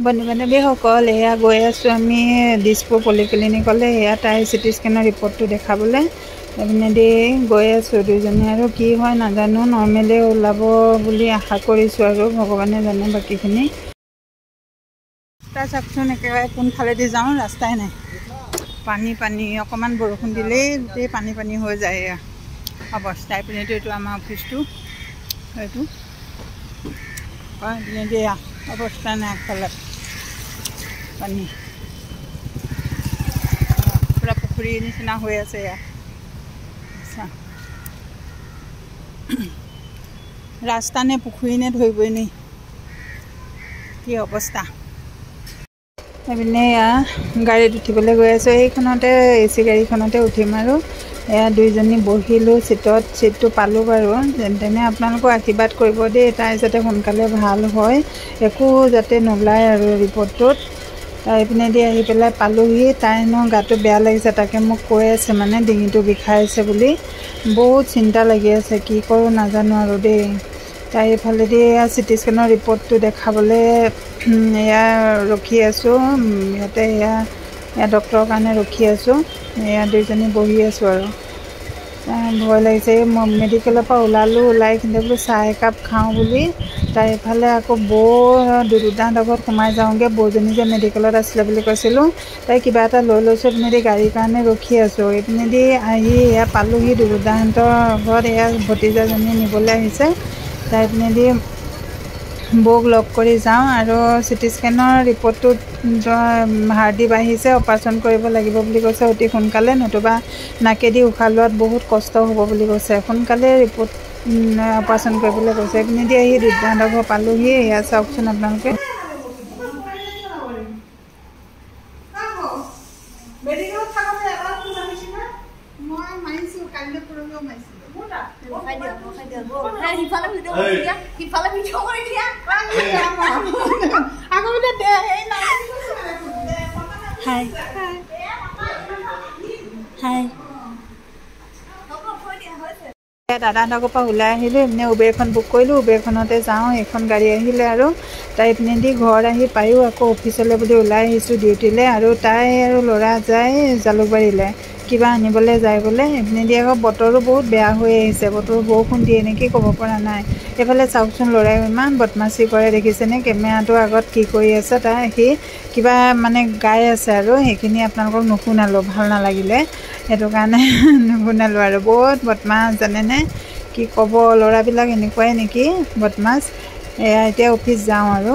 বন্ধু বান্ধৱীসকল এয়া গৈ আছোঁ আমি দিছপুৰ পলিক্লিনিকলৈ। এয়া তাইৰ চিটি স্কেনৰ ৰিপৰ্টটো দেখাবলৈ এইপিনেদি গৈ আছোঁ দুইজনী। আৰু কি হয় নাজানো, নৰ্মেলি ওলাব বুলি আশা কৰিছোঁ আৰু ভগৱানে জানে বাকীখিনি। তাৰ চাওকচোন একেবাৰে কোনফালেদি যাওঁ ৰাস্তাই নাই, পানী পানী। অকণমান বৰষুণ দিলেই গোটেই পানী পানী হৈ যায় এয়া অৱস্থা। এইপিনেতো এইটো আমাৰ অফিচটো, এইটো এইপিনেদি অৱস্থা নাই, আগফালে পানী পূৰা পুখুৰীৰ নিচিনা হৈ আছে এয়া। ৰাস্তা নে পুখুৰী নে ধৰিবই নি, কি অৱস্থা। এইপিনে এয়া গাড়ীত উঠিবলৈ গৈ আছোঁ। এইখনতে AC গাড়ীখনতে উঠিম আৰু এয়া দুইজনী বহিলোঁ চিটত। চিটটো পালোঁ বাৰু, যেনে তেনে। আপোনালোকক আশীৰ্বাদ কৰিব দেই, তাই যাতে সোনকালে ভাল হয়, একো যাতে নোলায় আৰু ৰিপৰ্টটোত। তাই এইপিনেদি আহি পেলাই পালোহি। তাই ন গাটো বেয়া লাগিছে, তাকে মোক কৈ আছে মানে ডিঙিটো বিষাইছে বুলি। বহুত চিন্তা লাগি আছে, কি কৰোঁ নাজানো আৰু দেই। তাই এইফালেদি চিটি স্কেনৰ ৰিপৰ্টটো দেখাবলৈ এয়া ৰখি আছোঁ ইয়াতে। এয়া ডক্টৰৰ কাৰণে ৰখি আছোঁ। এয়া দুইজনী বহি আছোঁ আৰু ভয় লাগিছে। মেডিকেলৰ পৰা ওলালোঁ, ওলাই কিন্তু বোলো চাহ একাপ খাওঁ বুলি। তাই এইফালে আকৌ বৌ দুদাহঁতৰ ঘৰত সোমাই যাওঁগৈ। বৌজনী যে মেডিকেলত আছিলে বুলি কৈছিলোঁ, তাই কিবা এটা লৈ লৈছোঁ। এইপিনেদি গাড়ীৰ কাৰণে ৰখি আছোঁ। এইপিনেদি আহি এয়া পালোহি দুদাহঁতৰ ঘৰত। এয়া ভতিজাজনী নিবলৈ আহিছে। তাই এইপিনেদি বৌক লগ কৰি যাওঁ। আৰু চিটি স্কেনৰ ৰিপৰ্টটোত হাৰ্ডি বাঢ়িছে, অপাৰেশ্যন কৰিব লাগিব বুলি কৈছে অতি সোনকালে, নতুবা নাকেদি উশাহ লোৱাত বহুত কষ্ট হ'ব বুলি কৈছে। সোনকালে ৰিপৰ্ট অপাৰেশ্যন কৰিবলৈ কৈছে। এইপিনেদি আহি দুদাহঁতৰ ঘৰ পালোহি। এয়া চাওকচোন আপোনালোকে। দাদাহঁতৰ পৰা ওলাই আহিলোঁ। এপিনে উবেৰখন বুক কৰিলোঁ, উবেৰখনতে যাওঁ। এইখন গাড়ী আহিলে আৰু তাই এইপিনেদি ঘৰত আহি পায়ো আকৌ অফিচলৈ বুলি ওলাই আহিছোঁ, ডিউটিলৈ। আৰু তাই আৰু ল'ৰা যায় জালুকবাৰীলৈ, কিবা আনিবলৈ যায় বোলে। এইপিনেদি আকৌ বতৰো বহুত বেয়া হৈ আহিছে, বতৰ বৰষুণ দিয়ে নেকি ক'ব পৰা নাই। এইফালে চাওকচোন, ল'ৰাই ইমান বদমাচি কৰে দেখিছেনে, কেমেৰাটোৰ আগত কি কৰি আছে। সি কিবা মানে গাই আছে আৰু সেইখিনি আপোনালোকক নুশুনালোঁ, ভাল নালাগিলে, সেইটো কাৰণে নুশুনালোঁ আৰু। বহুত বদমাছ জানেনে, কি ক'ব, ল'ৰাবিলাক এনেকুৱাই নেকি বদমাছ। এয়া এতিয়া অফিচ যাওঁ আৰু